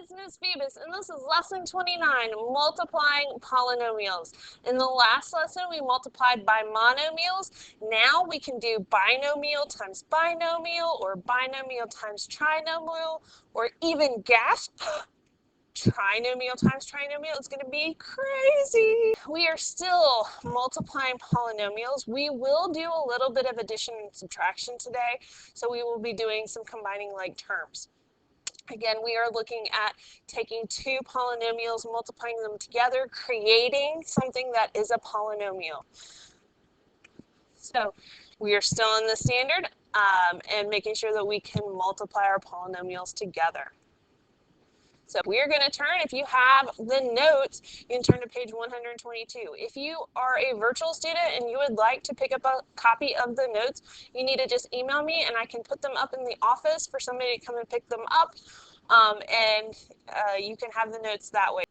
It's Miss Phoebus, and this is lesson 29, multiplying polynomials. In the last lesson, we multiplied by monomials. Now we can do binomial times binomial, or binomial times trinomial, or even gasp, trinomial times trinomial. It's going to be crazy. We are still multiplying polynomials. We will do a little bit of addition and subtraction today, so we will be doing some combining like terms. Again, we are looking at taking two polynomials, multiplying them together, creating something that is a polynomial. So we are still in the standard and making sure that we can multiply our polynomials together. So we are going to turn, if you have the notes, you can turn to page 122. If you are a virtual student and you would like to pick up a copy of the notes, you need to just email me and I can put them up in the office for somebody to come and pick them up, and you can have the notes that way.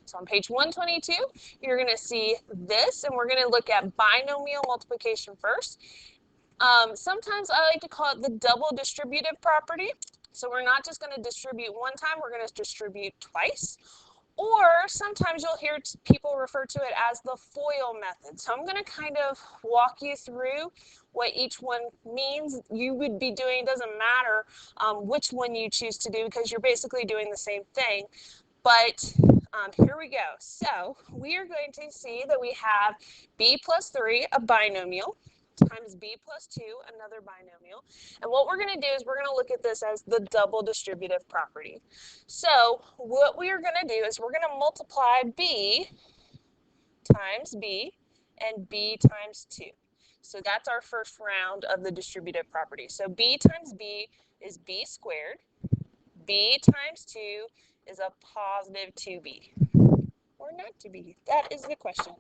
So on page 122, you're going to see this, and we're going to look at binomial multiplication first. Sometimes I like to call it the double distributive property. So we're not just going to distribute one time, we're going to distribute twice. Or sometimes you'll hear people refer to it as the FOIL method. So I'm going to kind of walk you through what each one means. You would be doing, it doesn't matter which one you choose to do because you're basically doing the same thing. But here we go. So we are going to see that we have b plus 3, a binomial, times b plus 2, another binomial. And what we're going to do is we're going to look at this as the double distributive property. So what we are going to do is we're going to multiply b times b and b times 2. So that's our first round of the distributive property. So b times b is b squared. B times 2 is a positive 2b. Or not 2b. That is the question.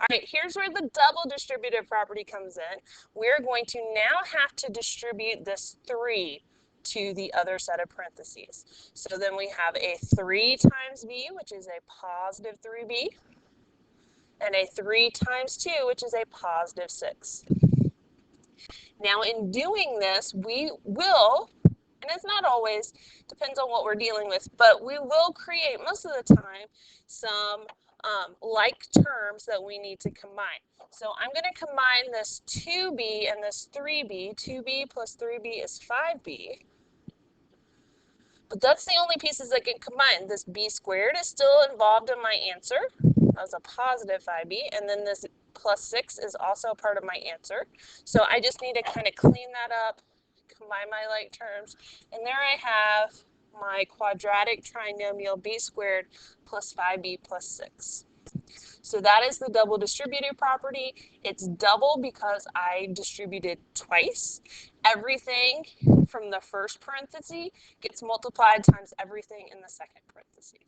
All right, here's where the double distributive property comes in. We're going to now have to distribute this 3 to the other set of parentheses. So then we have a 3 times b, which is a positive 3b, and a 3 times 2, which is a positive 6. Now in doing this, we will, and it's not always, depends on what we're dealing with, but we will create most of the time some like terms that we need to combine. So I'm going to combine this 2b and this 3b. 2b plus 3b is 5b. But that's the only pieces that can combine. This b squared is still involved in my answer. That's a positive 5b. And then this plus 6 is also a part of my answer. So I just need to kind of clean that up, combine my like terms. And there I have my quadratic trinomial b squared plus 5b plus 6. So that is the double distributive property. It's double because I distributed twice. Everything from the first parenthesis gets multiplied times everything in the second parenthesis.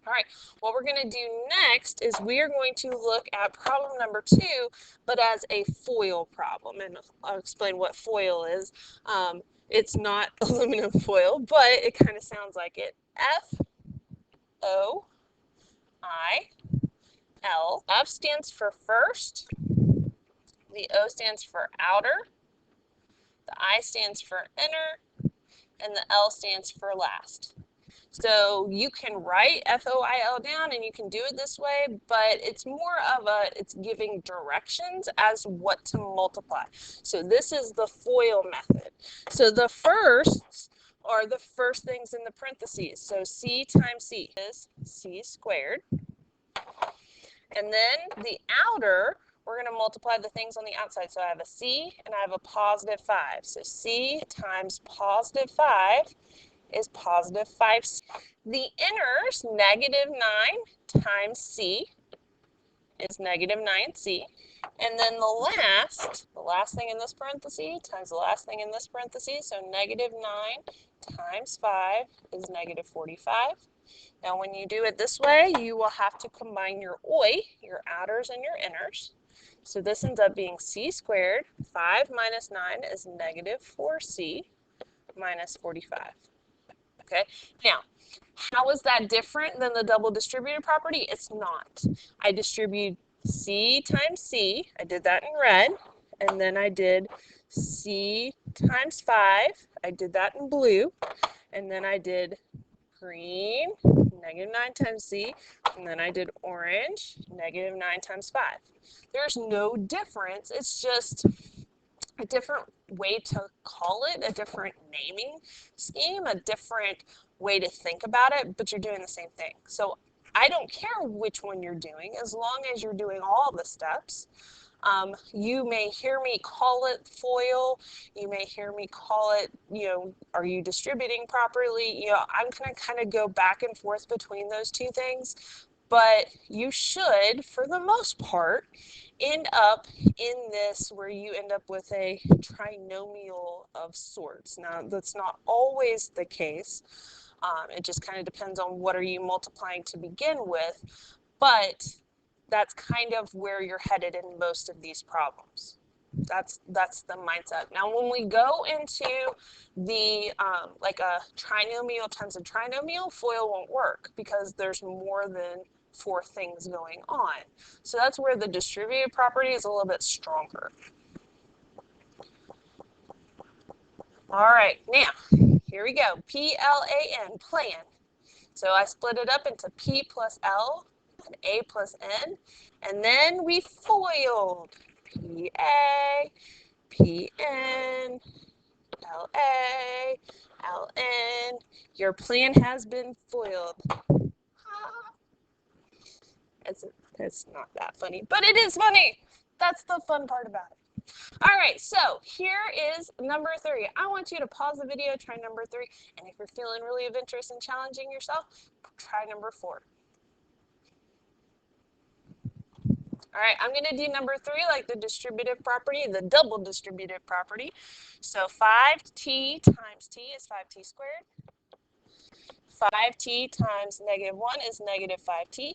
All right, what we're going to do next is we are going to look at problem number 2, but as a FOIL problem. And I'll explain what FOIL is. It's not aluminum foil, but it kind of sounds like it. F-O-I-L. F stands for first. The O stands for outer. The I stands for inner. And the L stands for last. So you can write FOIL down and you can do it this way, but it's more of it's giving directions as what to multiply. So this is the FOIL method. So the firsts are the first things in the parentheses. So C times C is C squared. And then the outer, we're going to multiply the things on the outside. So I have a C and I have a positive 5. So C times positive 5 is positive 5c. The inners, negative 9 times c is negative 9c. And then the last thing in this parenthesis times the last thing in this parenthesis, so negative 9 times 5 is negative 45. Now when you do it this way, you will have to combine your OI, your outers and your inners. So this ends up being c squared. 5 minus 9 is negative 4c minus 45. Okay, now, how is that different than the double distributive property? It's not. I distribute C times C. I did that in red. And then I did C times 5. I did that in blue. and then I did green, negative 9 times z, and then I did orange, negative 9 times 5. There's no difference. It's just a different way to call it, a different naming scheme, a different way to think about it, but you're doing the same thing. So I don't care which one you're doing, as long as you're doing all the steps. You may hear me call it FOIL. You may hear me call it, are you distributing properly? I'm going to kind of go back and forth between those two things, but you should, for the most part, end up in this where you end up with a trinomial of sorts. Now, that's not always the case. It just kind of depends on what are you multiplying to begin with, but that's kind of where you're headed in most of these problems. That's the mindset. Now, when we go into the like a trinomial times a trinomial, FOIL won't work because there's more than 4 things going on. So that's where the distributive property is a little bit stronger. All right, now here we go. PLAN, plan. So I split it up into P plus L and A plus N, and then we FOILed. PA, PN, LA, LN. Your plan has been FOILed. It's not that funny, but it is funny. That's the fun part about it. All right, so here is number 3. I want you to pause the video, try number 3, and if you're feeling really of interest in challenging yourself, try number 4. All right, I'm going to do number 3 like the distributive property, the double distributive property. So 5t times t is 5t squared. 5t times negative 1 is negative 5t.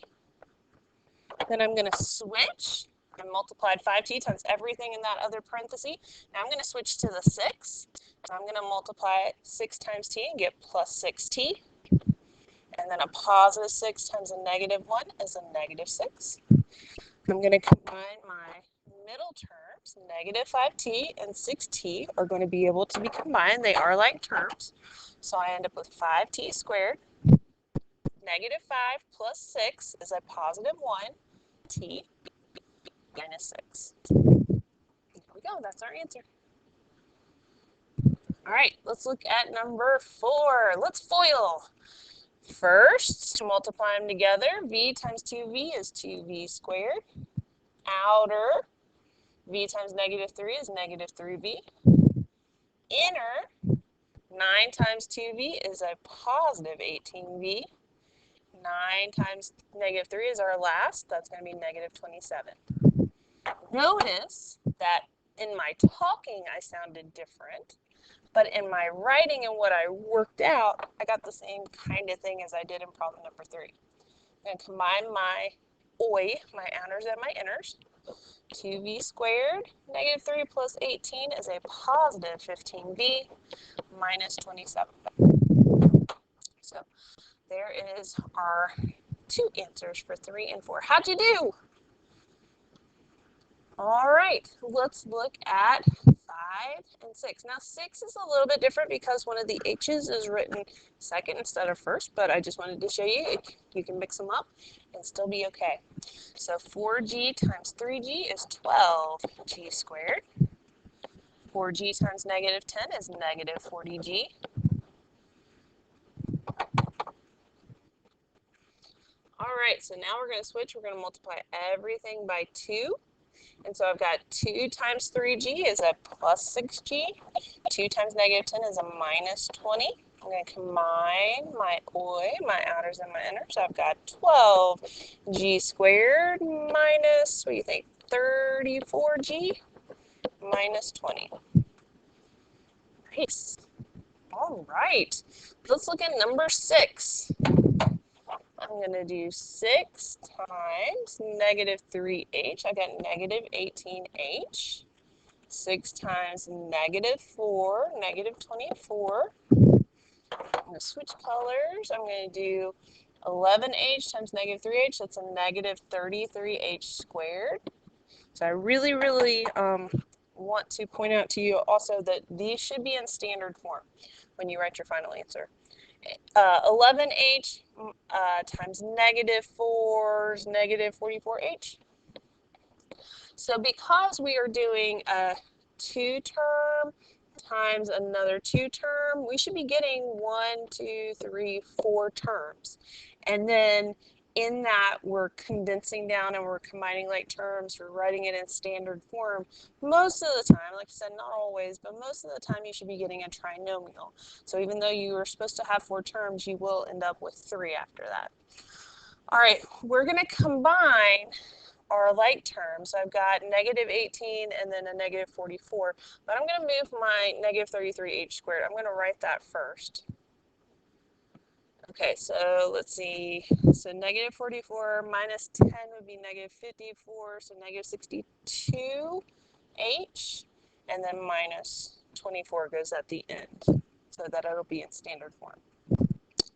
Then I'm going to switch. I multiplied 5t times everything in that other parenthesis. Now I'm going to switch to the 6. And I'm going to multiply 6 times t and get plus 6t. And then a positive 6 times a negative 1 is a negative 6. I'm going to combine my middle terms, negative 5t and 6t are going to be able to be combined. They are like terms. So I end up with 5t squared. Negative 5 plus 6 is a positive 1t minus 6. There we go. That's our answer. All right, let's look at number 4. Let's FOIL. First, to multiply them together, v times 2v is 2v squared. Outer, v times negative 3 is negative 3v. Inner, 9 times 2v is a positive 18v. 9 times negative 3 is our last. That's going to be negative 27. Notice that in my talking, I sounded different. But in my writing and what I worked out, I got the same kind of thing as I did in problem number 3. I'm going to combine my OI, my outers and my inners. 2v squared, negative 3 plus 18 is a positive 15v minus 27. So there is our 2 answers for 3 and 4. How'd you do? All right, let's look at 5 and 6. Now 6 is a little bit different because one of the h's is written second instead of first, but I just wanted to show you you can mix them up and still be okay. So 4g times 3g is 12g squared. 4g times negative 10 is negative 40g. All right, so now we're going to switch. We're going to multiply everything by 2. And so I've got 2 times 3g is a plus 6g. 2 times negative 10 is a minus 20. I'm going to combine my OI, my outers, and my inners. So I've got 12g squared minus, what do you think, 34g minus 20. Nice. All right. Let's look at number 6. I'm going to do 6 times negative 3h. I got negative 18h. 6 times negative 4, negative 24. I'm going to switch colors. I'm going to do 11h times negative 3h. That's a negative 33h squared. So I really, really want to point out to you also that these should be in standard form. when you write your final answer. 11h times -4 is -44h. So because we are doing a 2-term times another 2-term, we should be getting 1, 2, 3, 4 terms. And then in that, we're condensing down and we're combining like terms, we're writing it in standard form. Most of the time, like I said, not always, but most of the time you should be getting a trinomial. So even though you were supposed to have 4 terms, you will end up with 3 after that. All right, we're going to combine our like terms. So I've got -18 and then a -44, but I'm going to move my -33h squared. I'm going to write that first. Okay, so let's see. So -44 minus 10 would be -54, so -62h, and then minus 24 goes at the end, so that it'll be in standard form.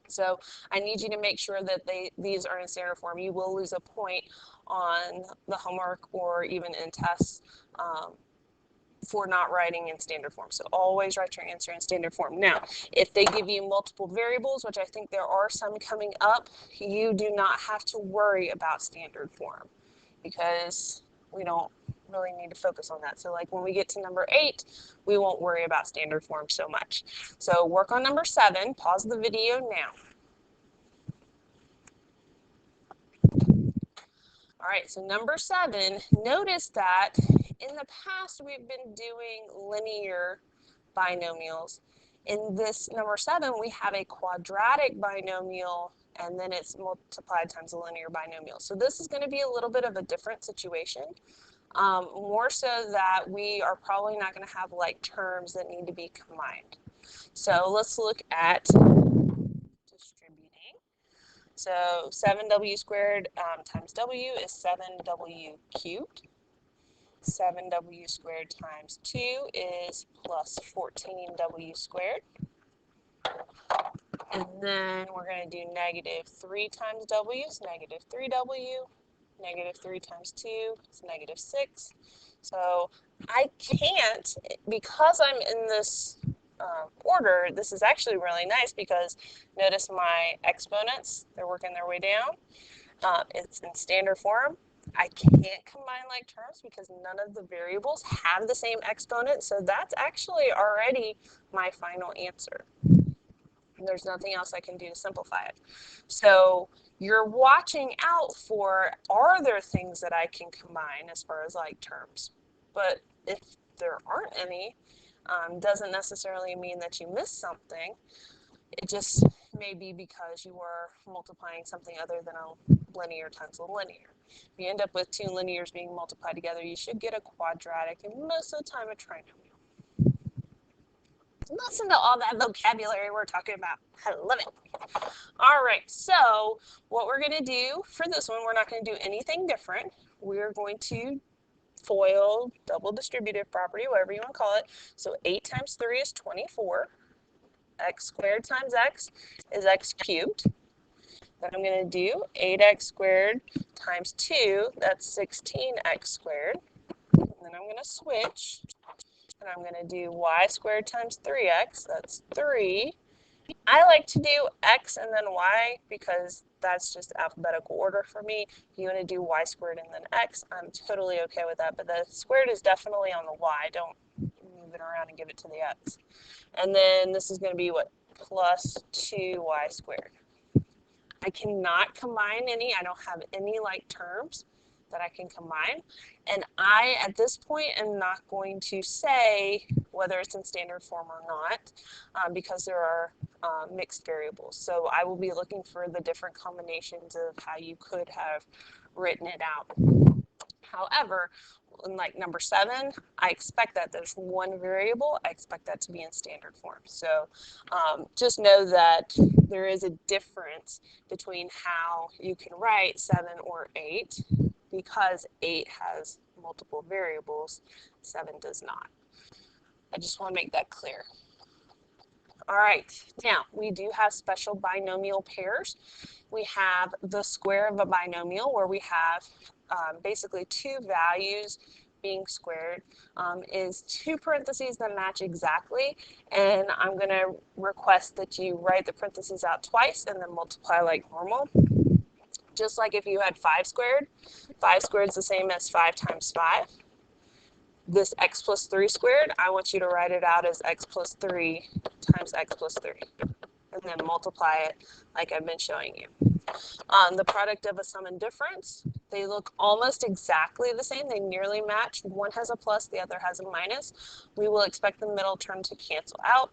So I need you to make sure that these are in standard form. You will lose a point on the homework or even in tests for not writing in standard form. So always write your answer in standard form. Now, if they give you multiple variables, which I think there are some coming up, you do not have to worry about standard form because we don't really need to focus on that. So like when we get to number 8, we won't worry about standard form so much. So work on number 7, pause the video now. All right, so number 7, notice that in the past we've been doing linear binomials. In this number 7, we have a quadratic binomial and then it's multiplied times a linear binomial. So this is going to be a little bit of a different situation. More so that we are probably not going to have like terms that need to be combined. So let's look at distributing. So 7w squared times w is 7w cubed. 7w squared times 2 is plus 14w squared. And then we're going to do -3 times w is -3w. -3 times 2 is -6. So I can't, because I'm in this order, this is actually really nice because notice my exponents, they're working their way down. It's in standard form. I can't combine like terms because none of the variables have the same exponent, so that's actually already my final answer. There's nothing else I can do to simplify it. So you're watching out for, are there things that I can combine as far as like terms? But if there aren't any, doesn't necessarily mean that you missed something. It just may be because you are multiplying something other than a linear times a linear. If you end up with 2 linears being multiplied together, you should get a quadratic and most of the time a trinomial. Listen to all that vocabulary we're talking about. I love it. All right, so what we're going to do for this one, we're not going to do anything different. We're going to FOIL, double distributive property, whatever you want to call it. So 8 times 3 is 24. X squared times x is x cubed. Then I'm going to do 8x squared times 2, that's 16x squared. And then I'm going to switch. And I'm going to do y squared times 3x, that's 3. I like to do x and then y because that's just alphabetical order for me. If you want to do y squared and then x, I'm totally okay with that. But the squared is definitely on the y. Don't move it around and give it to the x. And then this is going to be what? Plus 2y squared. I cannot combine any. I don't have any like terms that I can combine. And I, at this point, am not going to say whether it's in standard form or not because there are mixed variables. So I will be looking for the different combinations of how you could have written it out. However, in like number 7, I expect that there's one variable. I expect that to be in standard form. So just know that there is a difference between how you can write 7 or 8 because 8 has multiple variables, 7 does not. I just want to make that clear. All right, now we do have special binomial pairs. We have the square of a binomial where we have basically 2 values being squared is two parentheses that match exactly, and I'm going to request that you write the parentheses out twice and then multiply like normal. Just like if you had 5 squared is the same as 5 times 5. This x plus 3 squared, I want you to write it out as x plus 3 times x plus 3, and then multiply it like I've been showing you. The product of a sum and difference, they look almost exactly the same. They nearly match. One has a plus, the other has a minus. We will expect the middle term to cancel out.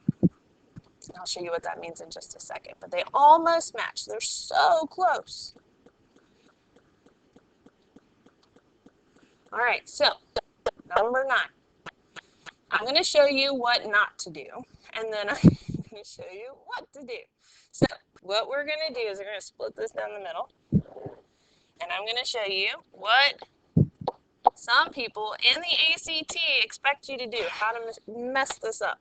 I'll show you what that means in just a second, but they almost match. They're so close. All right, so number 9. I'm going to show you what not to do, and then I'm going to show you what to do. So what we're going to do is we're going to split this down the middle, and I'm going to show you what some people in the ACT expect you to do, how to mess this up.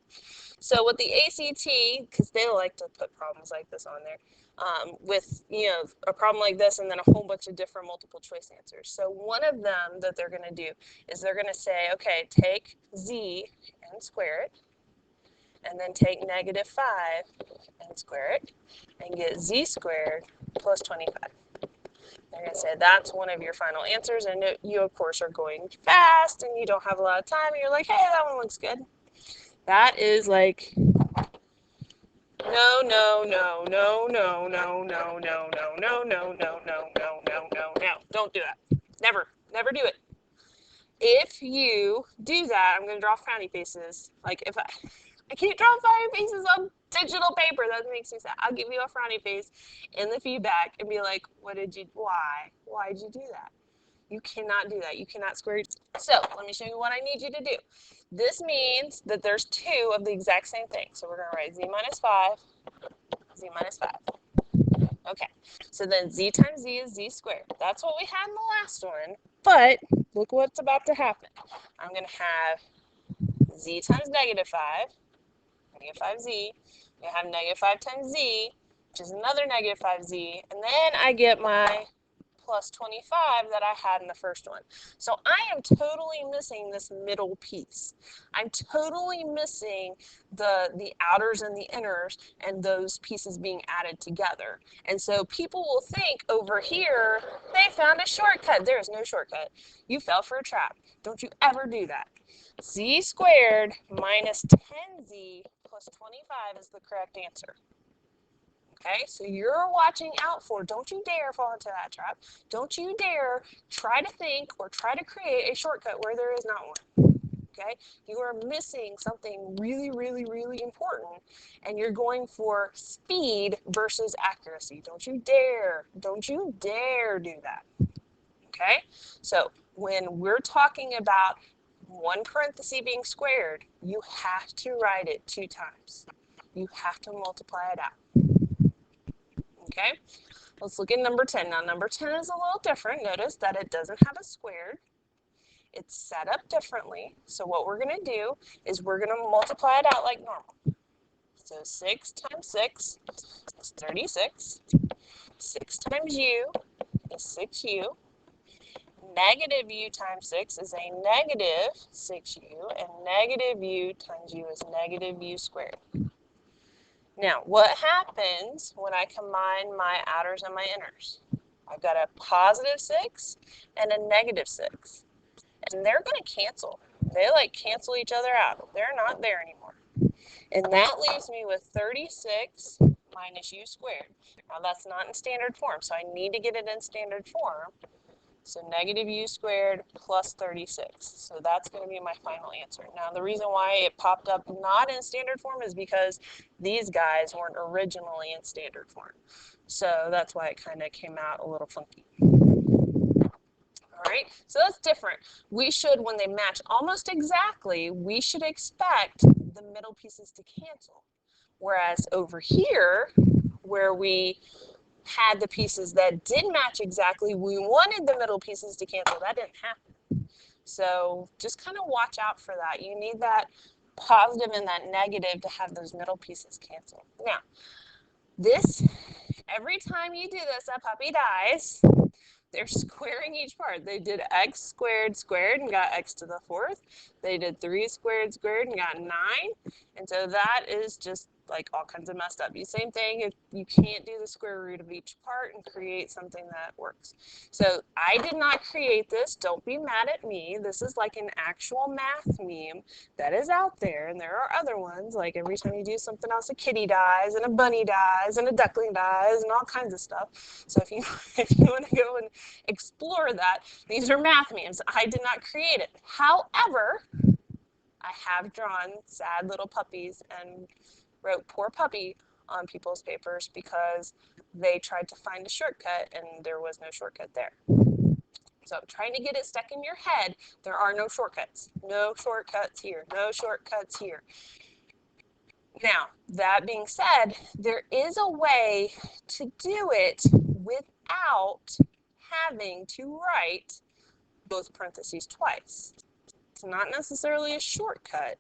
So with the ACT, because they like to put problems like this on there, with a problem like this and then a whole bunch of different multiple choice answers. So one of them that they're going to do is they're going to say, okay, take z and square it, and then take negative 5 and square it, and get z squared plus 25. They're going to say that's one of your final answers, and you, of course, are going fast, and you don't have a lot of time, and you're like, hey, that one looks good. That is like, no, no, no, no, no, no, no, no, no, no, no, no, no, no, no, no, no. Don't do that. Never, never do it. If you do that, I'm going to draw frowny faces. Like if I can't draw frowny faces on digital paper, that makes me sad. I'll give you a frowny face in the feedback and be like, why did you do that? You cannot do that. You cannot square. So let me show you what I need you to do. This means that there's 2 of the exact same thing. So we're going to write z minus 5, z minus 5. Okay, so then z times z is z squared. That's what we had in the last one, but look what's about to happen. I'm going to have z times negative 5, negative 5z. I'm going to have negative 5 times z, which is another negative 5z, and then I get my plus 25 that I had in the first one. So I am totally missing this middle piece. I'm totally missing the outers and the inners and those pieces being added together. And so people will think over here, they found a shortcut. There is no shortcut. You fell for a trap. Don't you ever do that. Z squared minus 10z plus 25 is the correct answer. Okay, so you're watching out for, don't you dare fall into that trap. Don't you dare try to think or try to create a shortcut where there is not one. Okay, you are missing something really, really, really important, and you're going for speed versus accuracy. Don't you dare do that. Okay, so when we're talking about one parenthesis being squared, you have to write it 2 times. You have to multiply it out. Okay, let's look at number 10. Now, number 10 is a little different. Notice that it doesn't have a squared. It's set up differently. So what we're going to do is we're going to multiply it out like normal. So 6 times 6 is 36. 6 times u is 6u. Negative u times 6 is a negative 6u. And negative u times u is negative u squared. Now, what happens when I combine my outers and my inners? I've got a positive 6 and a negative 6. And they're going to cancel. They like cancel each other out. They're not there anymore. And that leaves me with 36 minus u squared. Now, that's not in standard form, so I need to get it in standard form. So negative u squared plus 36. So that's going to be my final answer. Now, the reason why it popped up not in standard form is because these guys weren't originally in standard form. So that's why it kind of came out a little funky. All right, so that's different. We should, when they match almost exactly, we should expect the middle pieces to cancel. Whereas over here, where we had the pieces that did match exactly, we wanted the middle pieces to cancel. That didn't happen. So just kind of watch out for that. You need that positive and that negative to have those middle pieces cancel. Now, this, every time you do this, that puppy dies. They're squaring each part. They did x squared squared and got x to the fourth. They did 3 squared squared and got 9. And so that is just like all kinds of messed up. Same thing, if you can't do the square root of each part and create something that works. So I did not create this. Don't be mad at me. This is like an actual math meme that is out there. And there are other ones, like every time you do something else, a kitty dies and a bunny dies and a duckling dies and all kinds of stuff. So if you want to go and explore that, these are math memes. I did not create it. However, I have drawn sad little puppies and wrote poor puppy on people's papers because they tried to find a shortcut and there was no shortcut there. So I'm trying to get it stuck in your head. There are no shortcuts. No shortcuts here. No shortcuts here. Now, that being said, there is a way to do it without having to write both parentheses twice. It's not necessarily a shortcut,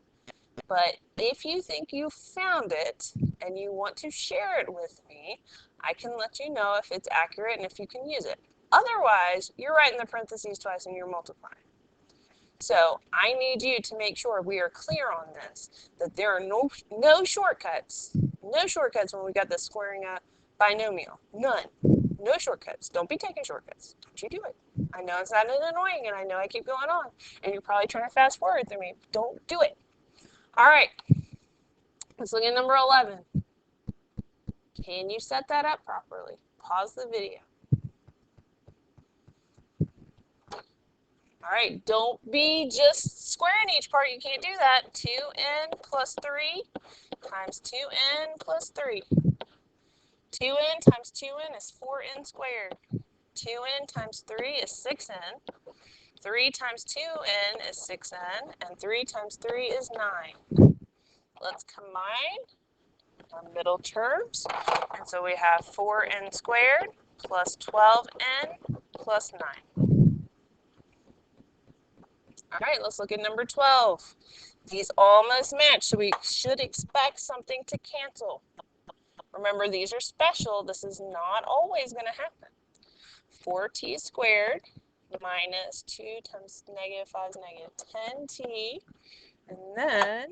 but if you think you found it and you want to share it with me, I can let you know if it's accurate and if you can use it. Otherwise, you're writing the parentheses twice and you're multiplying. So I need you to make sure we are clear on this, that there are no shortcuts. No shortcuts when we got this squaring a binomial. None. No shortcuts. Don't be taking shortcuts. Don't you do it. I know it's not annoying and I know I keep going on. And you're probably trying to fast forward through me. Don't do it. All right. Let's look at number 11. Can you set that up properly? Pause the video. All right, don't be just squaring each part. You can't do that. 2n plus 3 times 2n plus 3. 2n times 2n is 4n squared. 2n times 3 is 6n. 3 times 2n is 6n. And 3 times 3 is 9. Let's combine our middle terms. And so we have 4n squared plus 12n plus 9. All right, let's look at number 12. These almost match, so we should expect something to cancel. Remember, these are special. This is not always going to happen. 4t squared minus 2 times negative 5 is negative 10t. And then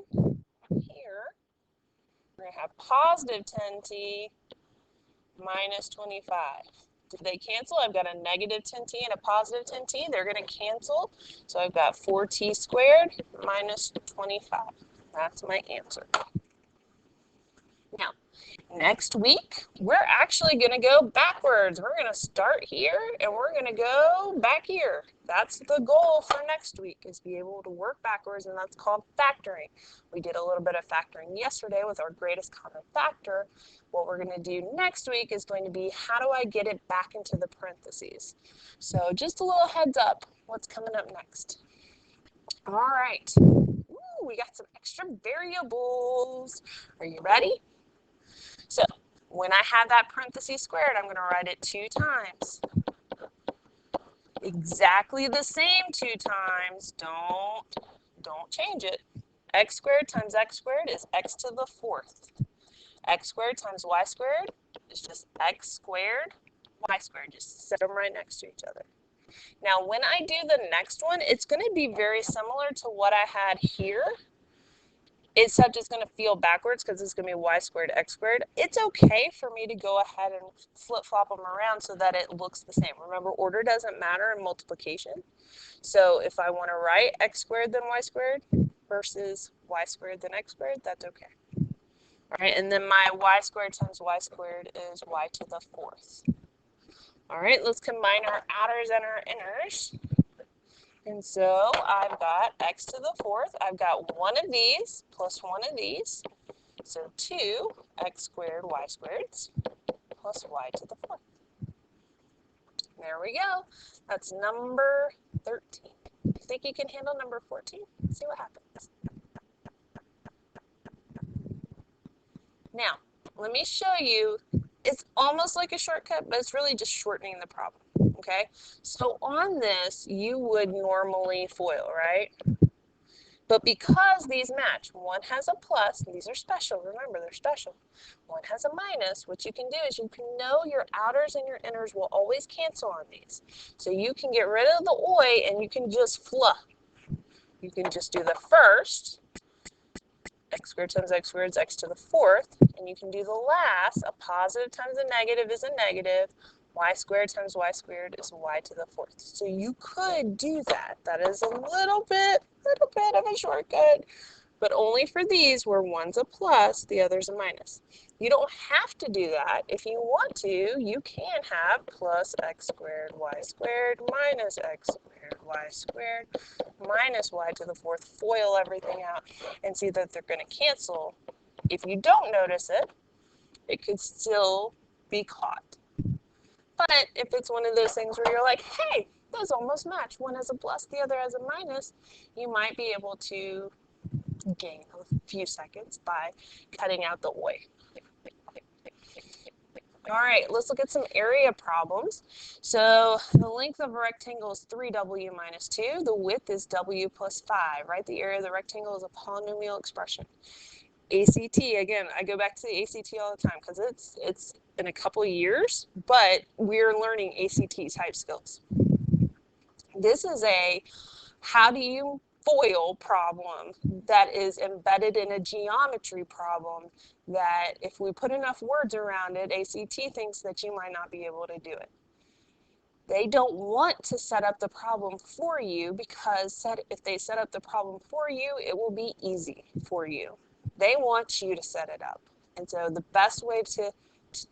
here, we're going to have positive 10t minus 25. Did they cancel? I've got a negative 10t and a positive 10t. They're going to cancel. So I've got 4t squared minus 25. That's my answer. Now, next week, we're actually going to go backwards. We're going to start here and we're going to go back here. That's the goal for next week, is be able to work backwards, and that's called factoring. We did a little bit of factoring yesterday with our greatest common factor. What we're going to do next week is going to be, how do I get it back into the parentheses? So just a little heads up, what's coming up next. All right. Ooh, we got some extra variables. Are you ready? So when I have that parentheses squared, I'm going to write it 2 times. Exactly the same 2 times. Don't change it. X squared times x squared is x to the 4th. X squared times y squared is just x squared, y squared. Just set them right next to each other. Now, when I do the next one, it's going to be very similar to what I had here, except it's going to feel backwards because it's going to be y squared, x squared. It's okay for me to go ahead and flip-flop them around so that it looks the same. Remember, order doesn't matter in multiplication. So if I want to write x squared then y squared versus y squared then x squared, that's okay. All right, and then my y squared times y squared is y to the 4th. All right, let's combine our outers and our inners. And so I've got x to the 4th. I've got one of these plus one of these. So 2 x squared y squareds plus y to the 4th. There we go. That's number 13. You think you can handle number 14? See what happens. Now, let me show you. It's almost like a shortcut, but it's really just shortening the problem, okay? So on this, you would normally FOIL, right? But because these match, one has a plus, and these are special, remember they're special. One has a minus. What you can do is you can know your outers and your inners will always cancel on these. So you can get rid of the oi and you can just fluff. You can just do the first, x squared times x squared is x to the fourth, and you can do the last, a positive times a negative is a negative, y squared times y squared is y to the fourth. So you could do that. That is a little bit of a shortcut, but only for these where one's a plus, the other's a minus. You don't have to do that. If you want to, you can have plus x squared y squared minus x squared y squared minus y to the fourth, FOIL everything out, and see that they're going to cancel. If you don't notice it, it could still be caught. But if it's one of those things where you're like, hey, those almost match, one has a plus, the other has a minus, you might be able to gain a few seconds by cutting out the oi. All right, let's look at some area problems. So the length of a rectangle is 3w minus 2. The width is w plus 5, right? The area of the rectangle is a polynomial expression. ACT, again, I go back to the ACT all the time because it's in a couple years, but we're learning ACT type skills. This is a how do you FOIL problem that is embedded in a geometry problem that if we put enough words around it, ACT thinks that you might not be able to do it. They don't want to set up the problem for you because if they set up the problem for you, it will be easy for you. They want you to set it up. And so the best way to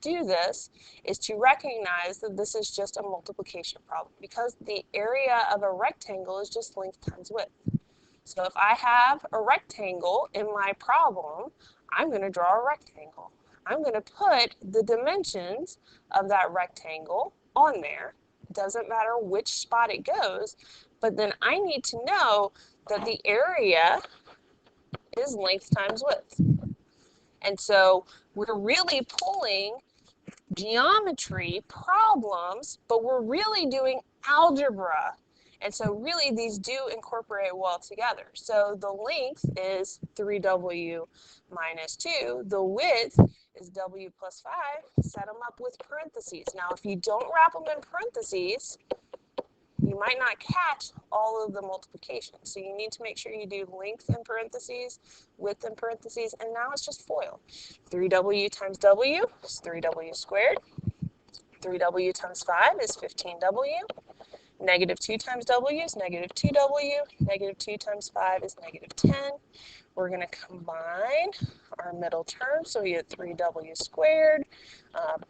do this is to recognize that this is just a multiplication problem because the area of a rectangle is just length times width. So if I have a rectangle in my problem, I'm going to draw a rectangle. I'm going to put the dimensions of that rectangle on there. It doesn't matter which spot it goes, but then I need to know that the area is length times width. And so we're really pulling geometry problems, but we're really doing algebra. And so really these do incorporate well together. So the length is 3w minus 2. The width is w plus 5. Set them up with parentheses. Now if you don't wrap them in parentheses, you might not catch all of the multiplication. So you need to make sure you do length in parentheses, width in parentheses, and now it's just FOIL. 3w times w is 3w squared. 3w times 5 is 15w. Negative 2 times w is negative 2w. Negative 2 times 5 is negative 10. We're going to combine our middle terms, so we get 3w squared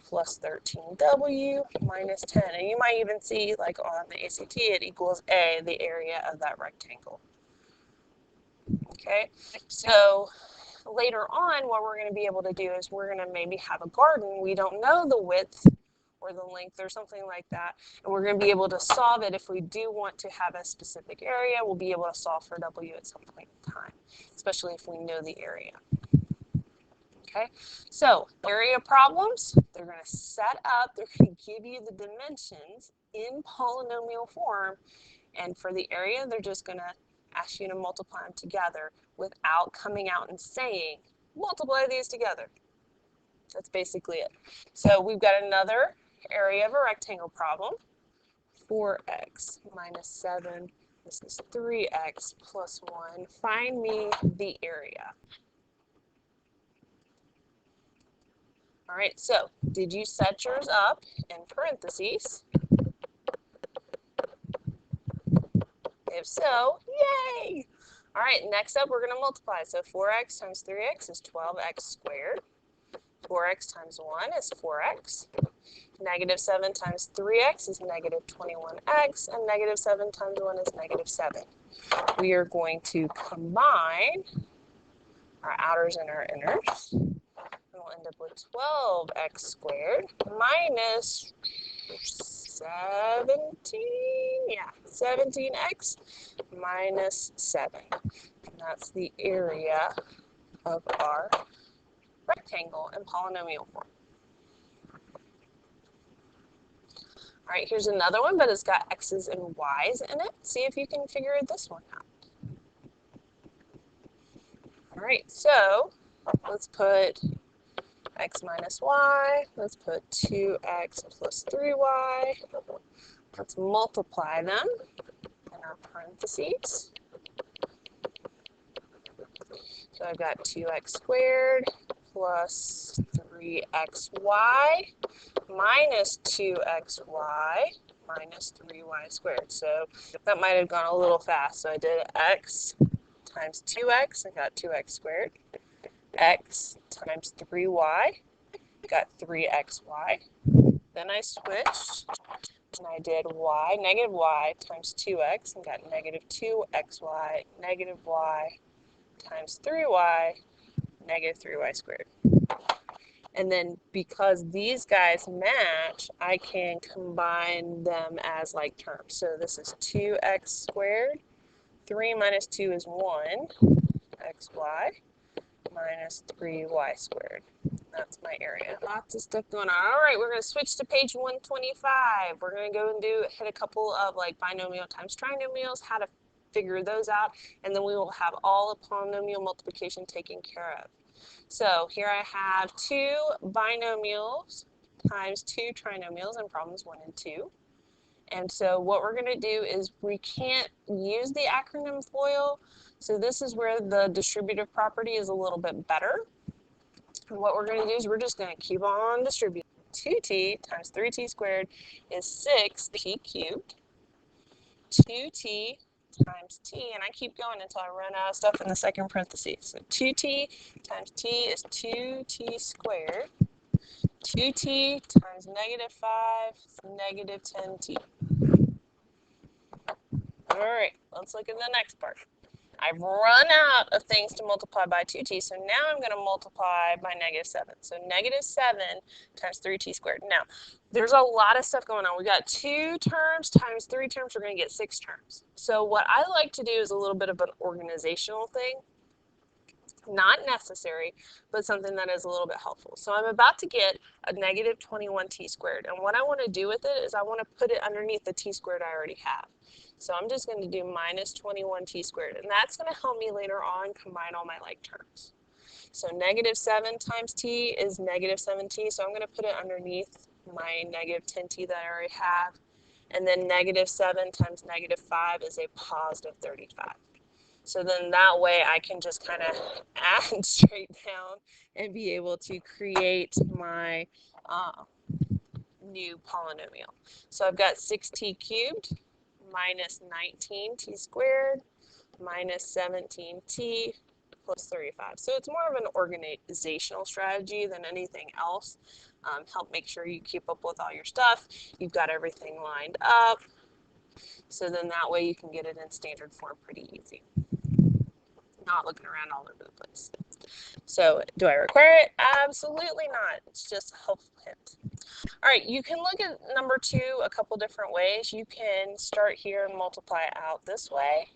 plus 13w minus 10. And you might even see, like on the ACT, it equals A, the area of that rectangle. Okay, so later on, what we're going to be able to do is we're going to maybe have a garden. We don't know the width or the length or something like that, and we're going to be able to solve it if we do want to have a specific area. We'll be able to solve for w at some point in time, especially if we know the area. Okay, so area problems, they're going to set up, they're going to give you the dimensions in polynomial form, and for the area, they're just going to ask you to multiply them together without coming out and saying, multiply these together. That's basically it. So we've got another area of a rectangle problem. 4x minus 7. This is 3x plus 1. Find me the area. All right, so did you set yours up in parentheses? If so, yay! All right, next up, we're going to multiply. So 4x times 3x is 12x squared. 4x times 1 is 4x. Negative 7 times 3x is negative 21x, and negative 7 times 1 is negative 7. We are going to combine our outers and our inners, and we'll end up with 12x squared minus 17x minus 7. And that's the area of our rectangle in polynomial form. All right, here's another one, but it's got x's and y's in it. See if you can figure this one out. All right, so let's put x minus y. Let's put 2x plus 3y. Let's multiply them in our parentheses. So I've got 2x squared plus 3xy minus 2xy minus 3y squared. So that might have gone a little fast. So I did x times 2x and got 2x squared. X times 3y, got 3xy. Then I switched and I did y, negative y times 2x and got negative 2xy, negative y times 3y, negative 3y squared. And then because these guys match, I can combine them as like terms. So this is 2x squared, 3 minus 2 is 1, xy minus 3y squared. That's my area. Lots of stuff going on. All right, we're going to switch to page 125. We're going to go and hit a couple of like binomial times trinomials, how to figure those out, and then we will have all the polynomial multiplication taken care of. So here I have 2 binomials times 2 trinomials in problems 1 and 2. And so what we're going to do is we can't use the acronym FOIL. So this is where the distributive property is a little bit better. And what we're going to do is we're just going to keep on distributing. 2t times 3t squared is 6t cubed. 2t times t, and I keep going until I run out of stuff in the second parentheses. So 2t times t is 2t squared. 2t times negative 5 is negative 10t. All right, let's look at the next part. I've run out of things to multiply by 2t, so now I'm going to multiply by negative 7. So negative 7 times 3t squared. Now, there's a lot of stuff going on. We got 2 terms times 3 terms. We're going to get 6 terms. So what I like to do is a little bit of an organizational thing. Not necessary, but something that is a little bit helpful. So I'm about to get a negative 21t squared. And what I want to do with it is I want to put it underneath the t squared I already have. So I'm just going to do minus 21t squared. And that's going to help me later on combine all my like terms. So negative 7 times t is negative 7t. So I'm going to put it underneath my negative 10t that I already have. And then negative 7 times negative 5 is a positive 35. So then that way I can just kind of add straight down and be able to create my new polynomial. So I've got 6t cubed minus 19t squared minus 17t plus 35. So it's more of an organizational strategy than anything else. Help make sure you keep up with all your stuff. You've got everything lined up. So then that way you can get it in standard form pretty easy. Not looking around all over the place. So do I require it? Absolutely not. It's just a helpful hint. All right, you can look at number 2 a couple different ways. You can start here and multiply out this way.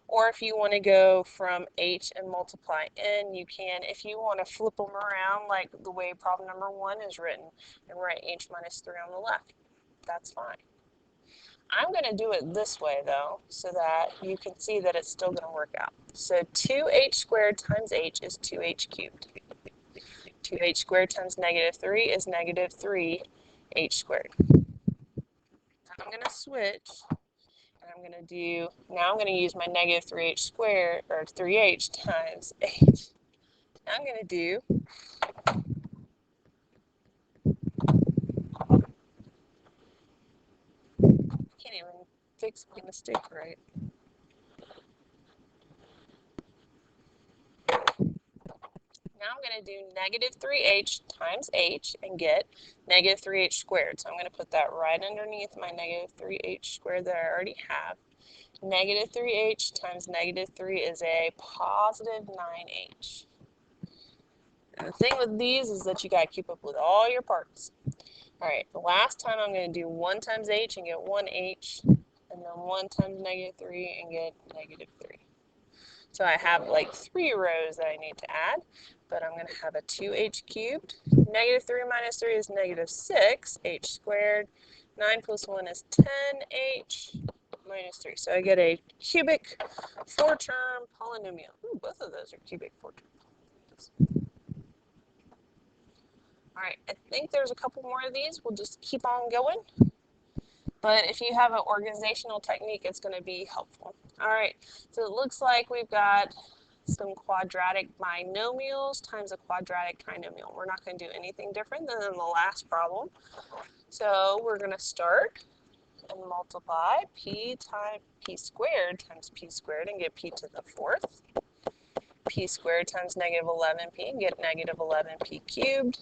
Or if you want to go from h and multiply n, you can. If you want to flip them around like the way problem number 1 is written and write h minus 3 on the left, that's fine. I'm going to do it this way, though, so that you can see that it's still going to work out. So 2h squared times h is 2h cubed. 2h squared times negative 3 is negative 3h squared. I'm going to switch, and I'm going to do, now I'm going to use my negative 3h squared, or 3h times h. Now I'm going to do can't even fix my mistake right. Now I'm going to do negative 3h times h and get negative 3h squared. So I'm going to put that right underneath my negative 3h squared that I already have. Negative 3h times negative 3 is a positive 9h. And the thing with these is that you got to keep up with all your parts. All right, the last time I'm going to do 1 times h and get 1h, and then 1 times negative 3 and get negative 3. So I have like 3 rows that I need to add, but I'm going to have a 2h cubed. Negative 3 minus 3 is negative 6h squared. 9 plus 1 is 10h. minus 3. So I get a cubic 4-term polynomial. Ooh, both of those are cubic 4-term polynomials. All right, I think there's a couple more of these. We'll just keep on going. But if you have an organizational technique, it's going to be helpful. All right, so it looks like we've got some quadratic binomials times a quadratic trinomial. We're not going to do anything different than in the last problem. So we're going to start and multiply p squared times p squared and get p to the 4th. P squared times negative 11p and get negative 11p cubed.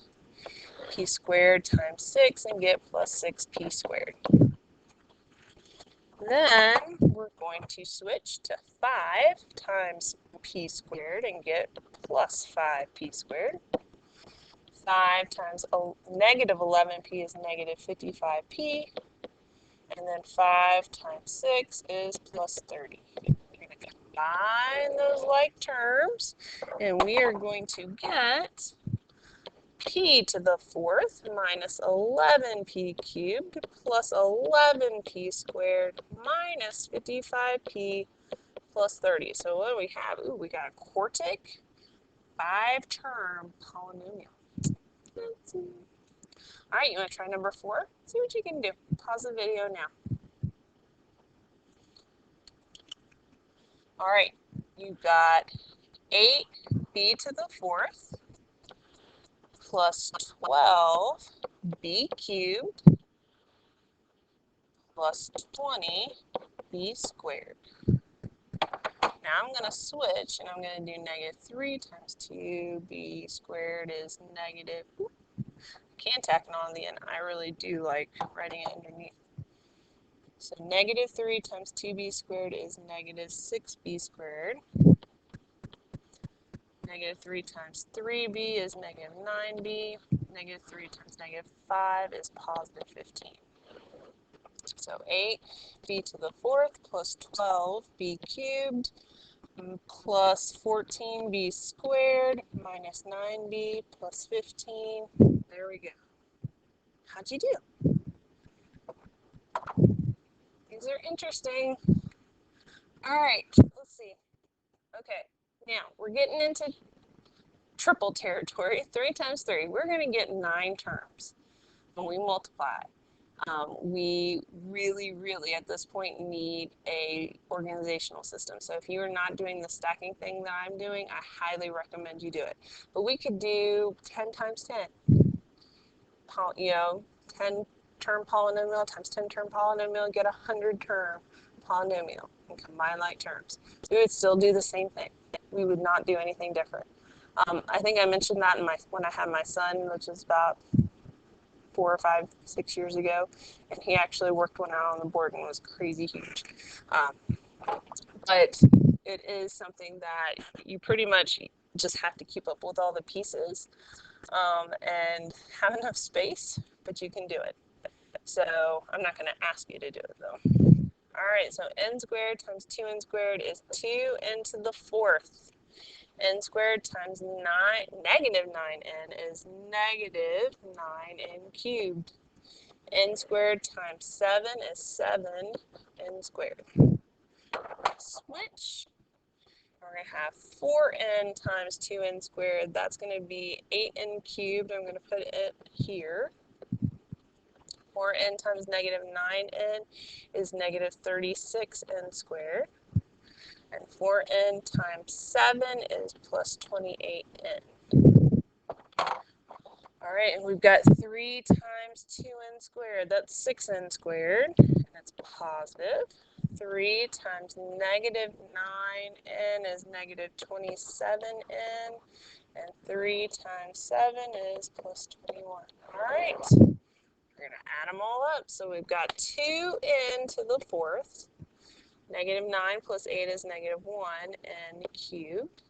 P squared times 6 and get plus 6p squared. Then we're going to switch to 5 times p squared and get plus 5p squared. 5 times negative 11p is negative 55p. And then 5 times 6 is plus 30. We're going to combine those like terms, and we are going to get p to the 4th minus 11p cubed plus 11p squared minus 55p plus 30. So what do we have? Ooh, we got a quartic 5-term polynomial. Let's see. All right, you want to try number 4? See what you can do. Pause the video now. All right, you've got 8b to the 4th plus 12b cubed plus 20b squared. Now I'm going to switch, and I'm going to do negative 3 times 2b squared is negative. I can't tack it on the end. I really do like writing it underneath. So negative 3 times 2b squared is negative 6b squared. Negative 3 times 3b is negative 9b. Negative 3 times negative 5 is positive 15. So 8b to the 4th plus 12b cubed plus 14b squared minus 9b plus 15. There we go. How'd you do? These are interesting. All right, let's see. Okay, now we're getting into triple territory. 3 times 3. We're going to get 9 terms when we multiply. We really at this point need a organizational system. So if you are not doing the stacking thing that I'm doing, I highly recommend you do it. But we could do 10 times 10. 10-term polynomial times 10-term polynomial, get 100-term polynomial and combine like terms. We would still do the same thing. We would not do anything different. I think I mentioned that when I had my son, which was about 4 or 5, 6 years ago, and he actually worked one out on the board and was crazy huge. But it is something that you pretty much just have to keep up with all the pieces and have enough space, but you can do it. So I'm not going to ask you to do it though. All right, so n squared times 2n squared is 2n to the 4th. N squared times negative 9n is negative 9n cubed. N squared times 7 is 7n squared. Switch. We're going to have 4n times 2n squared. That's going to be 8n cubed. I'm going to put it here. 4n times negative 9n is negative 36n squared. And 4n times 7 is plus 28n. All right, and we've got 3 times 2n squared. That's 6n squared, and it's positive. 3 times negative 9n is negative 27n, and 3 times 7 is plus 21. All right, we're going to add them all up. So we've got 2n to the 4th. Negative 9 plus 8 is negative 1n cubed.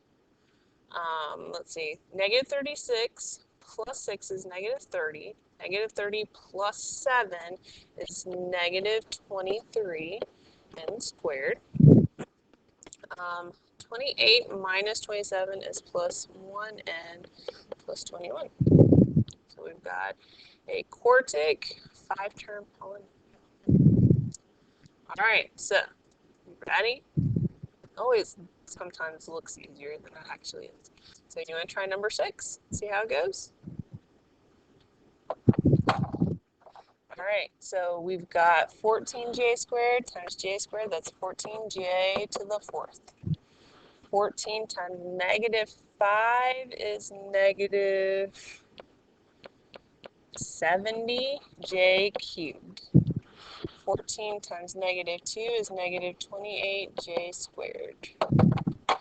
Let's see, negative 36 plus 6 is negative 30. Negative 30 plus 7 is negative 23n squared. 28 minus 27 is plus 1n plus 21. So we've got a quartic 5-term polynomial. All right, so ready? Always sometimes looks easier than it actually is. So you want to try number 6? See how it goes? All right, so we've got 14j squared times j squared. That's 14j to the 4th. 14 times negative 5 is negative 70j cubed. 14 times negative 2 is negative 28j squared. All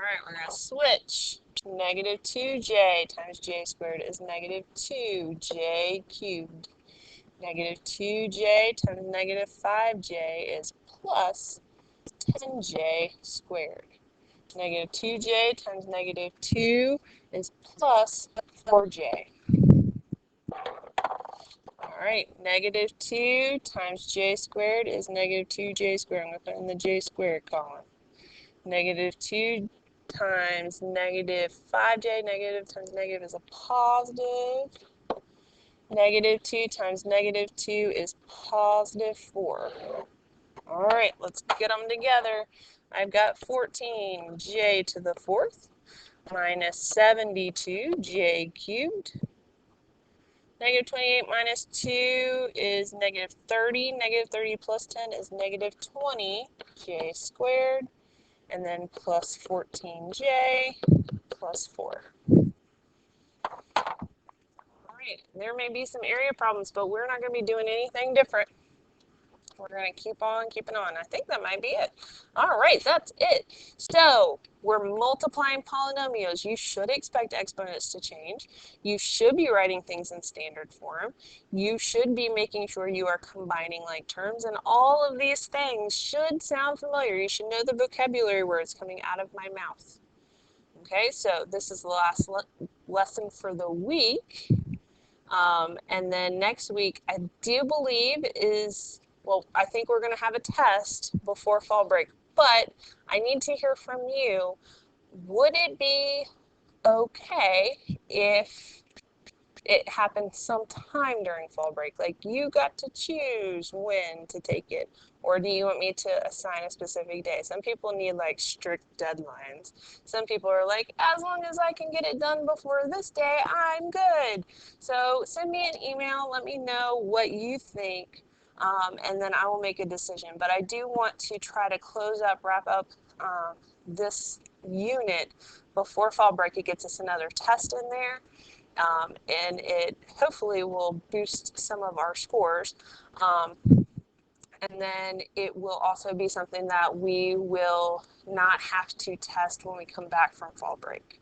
right, we're going to switch. Negative 2j times j squared is negative 2j cubed. Negative 2j times negative 5j is plus 10j squared. Negative 2j times negative 2 is plus 4j. All right, negative 2 times j squared is negative 2j squared. I'm going to put in the j squared column. Negative 2 times negative 5j, negative times negative is a positive. Negative 2 times negative 2 is positive 4. All right, let's get them together. I've got 14j to the 4th minus 72j cubed. Negative 28 minus 2 is negative 30. Negative 30 plus 10 is negative 20j squared. And then plus 14j plus 4. All right, there may be some area problems, but we're not going to be doing anything different. We're going to keep on keeping on. I think that might be it. All right, that's it. So we're multiplying polynomials. You should expect exponents to change. You should be writing things in standard form. You should be making sure you are combining like terms, and all of these things should sound familiar. You should know the vocabulary words coming out of my mouth. Okay, so this is the last lesson for the week. And then next week, I do believe is, well, I think we're going to have a test before fall break, but I need to hear from you. Would it be okay if it happened sometime during fall break? Like you got to choose when to take it, or do you want me to assign a specific day? Some people need like strict deadlines. Some people are like, as long as I can get it done before this day, I'm good. So send me an email, let me know what you think, and then I will make a decision. But I do want to try to wrap up this unit before fall break. It gets us another test in there. And it hopefully will boost some of our scores. And then it will also be something that we will not have to test when we come back from fall break,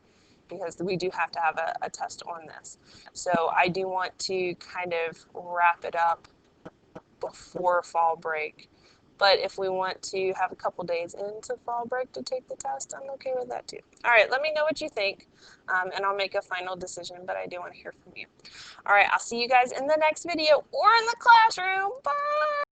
because we do have to have a test on this. So I do want to kind of wrap it up before fall break. But if we want to have a couple days into fall break to take the test, I'm okay with that too. All right, let me know what you think, and I'll make a final decision, but I do want to hear from you. All right, I'll see you guys in the next video or in the classroom. Bye.